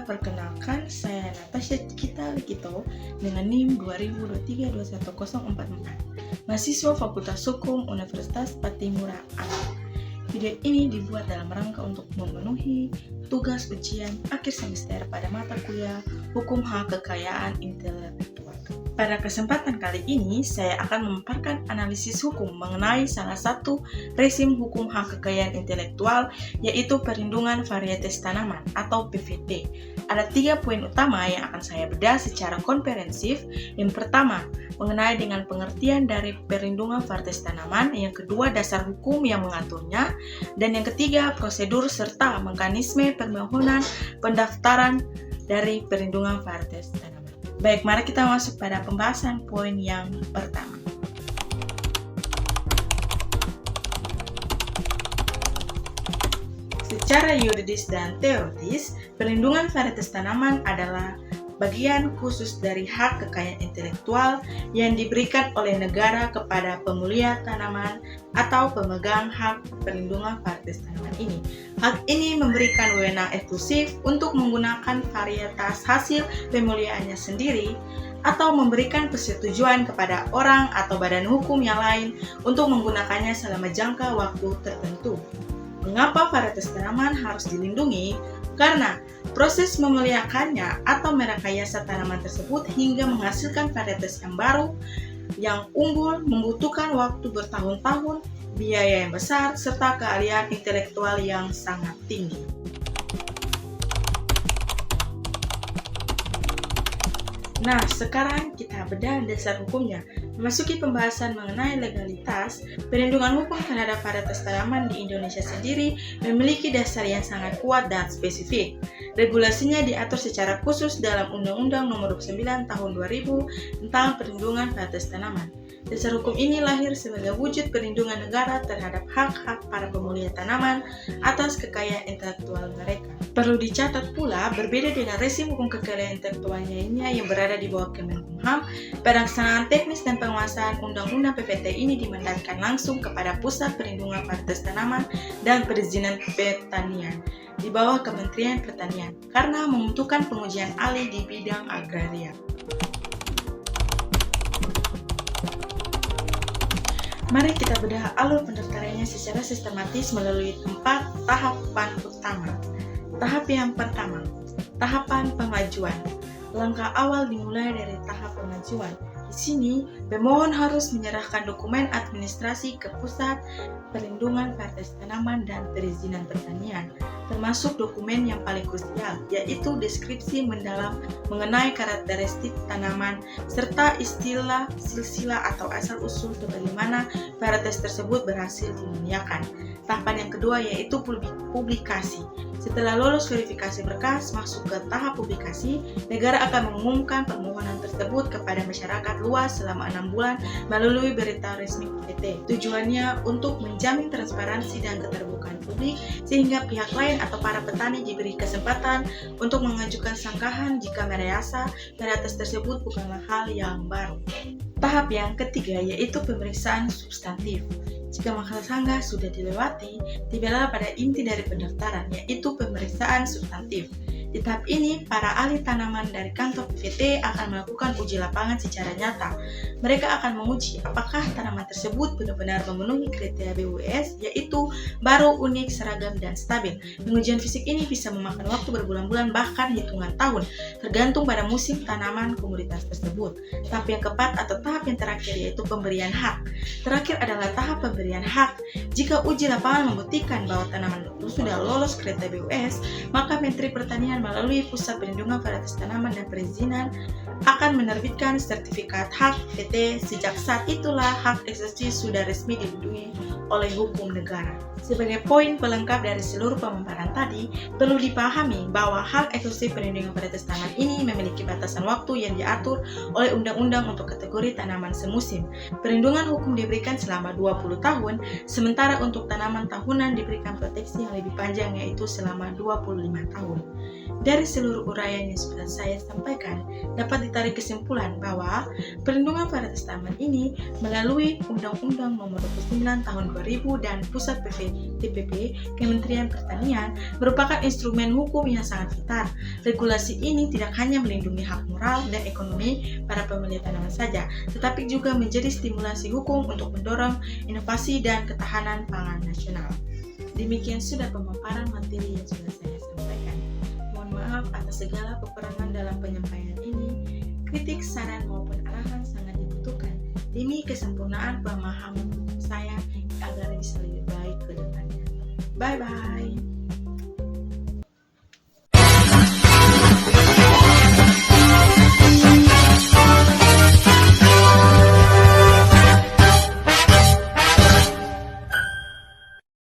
perkenalkan, saya Natasha Cikita Likito dengan NIM 2023-21044, mahasiswa Fakultas Hukum Universitas Patimura Aceh. Video ini dibuat dalam rangka untuk memenuhi tugas ujian akhir semester pada mata kuliah Hukum Hak Kekayaan Intelektual. Pada kesempatan kali ini, saya akan memaparkan analisis hukum mengenai salah satu rezim hukum hak kekayaan intelektual, yaitu perlindungan varietas tanaman atau PVT. Ada 3 poin utama yang akan saya bedah secara komprehensif. Yang pertama, mengenai dengan pengertian dari perlindungan varietas tanaman. Yang kedua, dasar hukum yang mengaturnya. Dan yang ketiga, prosedur serta mekanisme permohonan pendaftaran dari perlindungan varietas tanaman. Baik, mari kita masuk pada pembahasan poin yang pertama. Secara yuridis dan teoritis, perlindungan varietas tanaman adalah bagian khusus dari hak kekayaan intelektual yang diberikan oleh negara kepada pemulia tanaman atau pemegang hak perlindungan varietas tanaman ini. Hak ini memberikan wewenang eksklusif untuk menggunakan varietas hasil pemuliaannya sendiri atau memberikan persetujuan kepada orang atau badan hukum yang lain untuk menggunakannya selama jangka waktu tertentu. Mengapa varietas tanaman harus dilindungi? Karena proses memuliakannya atau merekayasa tanaman tersebut hingga menghasilkan varietas yang baru, yang unggul, membutuhkan waktu bertahun-tahun, biaya yang besar, serta keahlian intelektual yang sangat tinggi. Nah, sekarang kita bedah dasar hukumnya. Memasuki pembahasan mengenai legalitas, perlindungan hukum terhadap varietas tanaman di Indonesia sendiri memiliki dasar yang sangat kuat dan spesifik. Regulasinya diatur secara khusus dalam Undang-Undang Nomor 29 Tahun 2000 tentang perlindungan varietas tanaman. Dasar hukum ini lahir sebagai wujud perlindungan negara terhadap hak-hak para pemulia tanaman atas kekayaan intelektual mereka. Perlu dicatat pula, berbeda dengan rezim hukum kekayaan intelektual lainnya yang berada di bawah Kemenkumham, pelaksanaan teknis dan penguasaan Undang-Undang PVT ini dimandatkan langsung kepada Pusat Perlindungan Varietas Tanaman dan Perizinan Pertanian di bawah Kementerian Pertanian karena membutuhkan pengujian ahli di bidang agraria. Mari kita bedah alur pendaftarannya secara sistematis melalui 4 tahapan utama. Tahap yang pertama, tahapan pengajuan. Langkah awal dimulai dari tahap pengajuan. Di sini, pemohon harus menyerahkan dokumen administrasi ke Pusat Perlindungan Varietas Tanaman dan Perizinan Pertanian, termasuk dokumen yang paling krusial, yaitu deskripsi mendalam mengenai karakteristik tanaman, serta istilah silsilah atau asal-usul bagaimana varietas tersebut berhasil dimuliakan. Tahapan yang kedua yaitu publikasi. Setelah lolos verifikasi berkas, masuk ke tahap publikasi, negara akan mengumumkan permohonan tersebut kepada masyarakat luas selama 6 bulan melalui berita resmi PVT. Tujuannya untuk menjamin transparansi dan keterbukaan publik, sehingga pihak lain atau para petani diberi kesempatan untuk mengajukan sanggahan jika merasa varietas tersebut bukanlah hal yang baru. Tahap yang ketiga yaitu pemeriksaan substantif. Jika masa sanggah sudah dilewati, tibalah pada inti dari pendaftaran, yaitu pemeriksaan substantif. Di tahap ini, para ahli tanaman dari kantor PVT akan melakukan uji lapangan secara nyata. Mereka akan menguji apakah tanaman tersebut benar-benar memenuhi kriteria BUS, yaitu baru, unik, seragam, dan stabil. Pengujian fisik ini bisa memakan waktu berbulan-bulan bahkan hitungan tahun, tergantung pada musim tanaman komoditas tersebut. Tahap yang keempat atau tahap yang terakhir yaitu pemberian hak. Terakhir adalah tahap pemberian hak. Jika uji lapangan membuktikan bahwa tanaman itu sudah lolos kriteria BUS, maka Menteri Pertanian melalui Pusat Perlindungan Varietas Tanaman dan Perizinan akan menerbitkan sertifikat hak PT. Sejak saat itulah hak eksklusif sudah resmi dilindungi oleh hukum negara. Sebagai poin pelengkap dari seluruh pemaparan tadi, perlu dipahami bahwa hak eksklusif perlindungan varietas tanaman ini memiliki batasan waktu yang diatur oleh undang-undang untuk kategori tanaman semusim. Perlindungan hukum diberikan selama 20 tahun, sementara untuk tanaman tahunan diberikan proteksi yang lebih panjang yaitu selama 25 tahun. Dari seluruh uraian yang sudah saya sampaikan, dapat ditarik kesimpulan bahwa perlindungan varietas tanaman ini melalui Undang-Undang Nomor 29 Tahun 2000 dan Pusat TPP Kementerian Pertanian merupakan instrumen hukum yang sangat vital. Regulasi ini tidak hanya melindungi hak moral dan ekonomi para pemilik tanaman saja, tetapi juga menjadi stimulasi hukum untuk mendorong inovasi dan ketahanan pangan nasional. Demikian sudah pemaparan materi yang sudah saya sampaikan. Maaf atas segala kekurangan dalam penyampaian ini. Kritik, saran maupun arahan sangat dibutuhkan demi kesempurnaan pemahaman saya agar bisa lebih baik ke depannya. Bye bye.